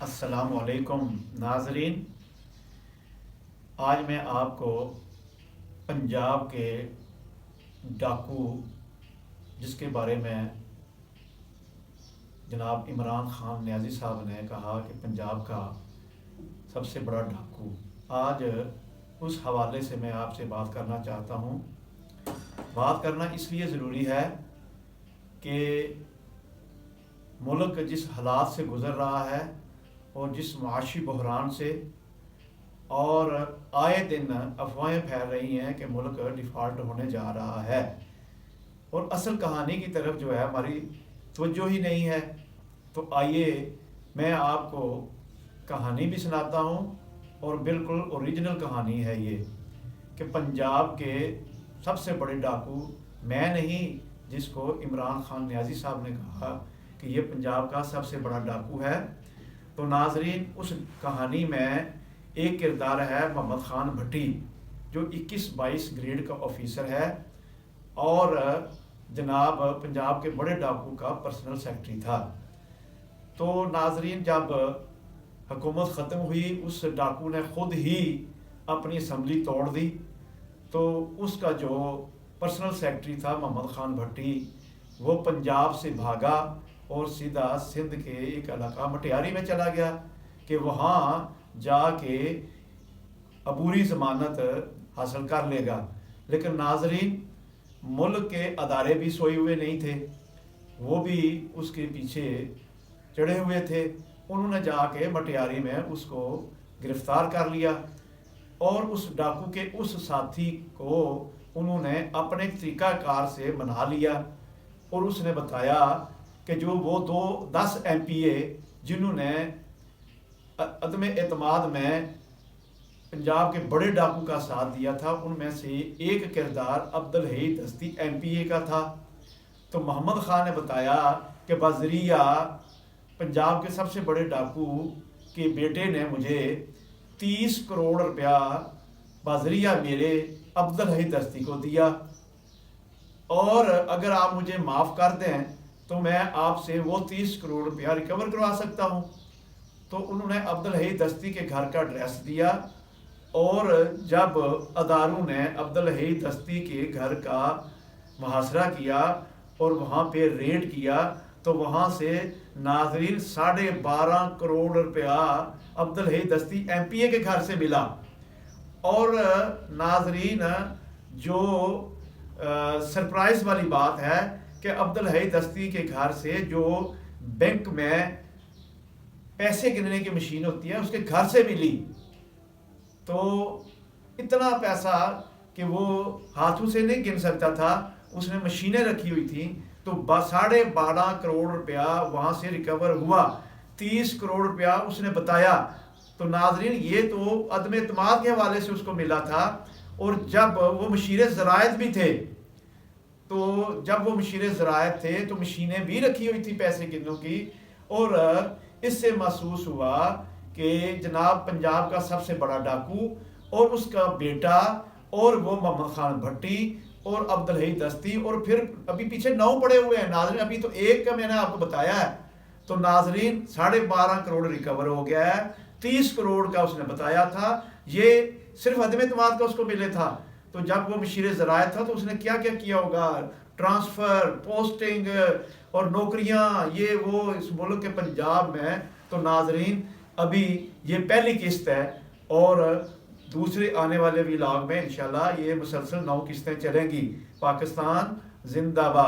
السلام علیکم ناظرین، آج میں آپ کو پنجاب کے ڈاکو جس کے بارے میں جناب عمران خان نیازی صاحب نے کہا کہ پنجاب کا سب سے بڑا ڈاکو، آج اس حوالے سے میں آپ سے بات کرنا چاہتا ہوں۔ بات کرنا اس لیے ضروری ہے کہ ملک جس حالات سے گزر رہا ہے اور جس معاشی بحران سے، اور آئے دن افواہیں پھیل رہی ہیں کہ ملک ڈیفالٹ ہونے جا رہا ہے، اور اصل کہانی کی طرف جو ہے ہماری توجہ ہی نہیں ہے۔ تو آئیے میں آپ کو کہانی بھی سناتا ہوں، اور بالکل اوریجنل کہانی ہے یہ، کہ پنجاب کے سب سے بڑے ڈاکو میں نہیں، جس کو عمران خان نیازی صاحب نے کہا کہ یہ پنجاب کا سب سے بڑا ڈاکو ہے۔ تو ناظرین، اس کہانی میں ایک کردار ہے محمد خان بھٹی، جو 21-22 گریڈ کا آفیسر ہے اور جناب پنجاب کے بڑے ڈاکو کا پرسنل سیکرٹری تھا۔ تو ناظرین، جب حکومت ختم ہوئی، اس ڈاکو نے خود ہی اپنی اسمبلی توڑ دی، تو اس کا جو پرسنل سیکرٹری تھا محمد خان بھٹی، وہ پنجاب سے بھاگا اور سیدھا سندھ کے ایک علاقہ مٹیاری میں چلا گیا کہ وہاں جا کے عبوری ضمانت حاصل کر لے گا۔ لیکن ناظرین، ملک کے ادارے بھی سوئے ہوئے نہیں تھے، وہ بھی اس کے پیچھے چڑھے ہوئے تھے۔ انہوں نے جا کے مٹیاری میں اس کو گرفتار کر لیا، اور اس ڈاکو کے اس ساتھی کو انہوں نے اپنے طریقہ کار سے منا لیا، اور اس نے بتایا کہ جو وہ 10 MP جنہوں نے عدم اعتماد میں پنجاب کے بڑے ڈاکو کا ساتھ دیا تھا، ان میں سے ایک کردار عبدالحی دستی MP کا تھا۔ تو محمد خان نے بتایا کہ بذریعہ پنجاب کے سب سے بڑے ڈاکو کے بیٹے نے مجھے 30 کروڑ روپیہ بذریعہ میرے عبدالحی دستی کو دیا، اور اگر آپ مجھے معاف کر دیں تو میں آپ سے وہ 30 کروڑ روپیہ ریکور کروا سکتا ہوں۔ تو انہوں نے عبدالحی دستی کے گھر کا ایڈریس دیا، اور جب اداروں نے عبدالحی دستی کے گھر کا محاصرہ کیا اور وہاں پہ ریڈ کیا، تو وہاں سے ناظرین 12.5 کروڑ روپیہ عبدالحی دستی MP کے گھر سے ملا۔ اور ناظرین، جو سرپرائز والی بات ہے کہ عبدالحی دستی کے گھر سے جو بینک میں پیسے گننے کی مشین ہوتی ہے، اس کے گھر سے ملی۔ تو اتنا پیسہ کہ وہ ہاتھوں سے نہیں گن سکتا تھا، اس نے مشینیں رکھی ہوئی تھیں، تو 12.5 کروڑ روپیہ وہاں سے ریکور ہوا۔ 30 کروڑ روپیہ اس نے بتایا۔ تو ناظرین، یہ تو عدم اعتماد کے حوالے سے اس کو ملا تھا، اور جب وہ مشیر ذرائع بھی تھے، تو جب وہ مشیر ذرائع تھے تو مشینیں بھی رکھی ہوئی تھی پیسے گنوں کی، اور اس سے محسوس ہوا کہ جناب پنجاب کا سب سے بڑا ڈاکو اور اس کا بیٹا، اور وہ محمد خان بھٹی اور عبدالحی دستی، اور پھر ابھی پیچھے 9 پڑے ہوئے ہیں ناظرین، ابھی تو ایک کا میں نے آپ کو بتایا ہے۔ تو ناظرین، 12.5 کروڑ ریکور ہو گیا ہے، 30 کروڑ کا اس نے بتایا تھا، یہ صرف عدم اعتماد کا اس کو ملے تھا۔ تو جب وہ مشیر ذرائع تھا تو اس نے کیا کیا کیا ہوگا، ٹرانسفر، پوسٹنگ اور نوکریاں، یہ وہ اس ملک کے پنجاب میں۔ تو ناظرین، ابھی یہ پہلی قسط ہے، اور دوسرے آنے والے ولاگ میں انشاءاللہ یہ مسلسل 9 قسطیں چلیں گی۔ پاکستان زندہ باد۔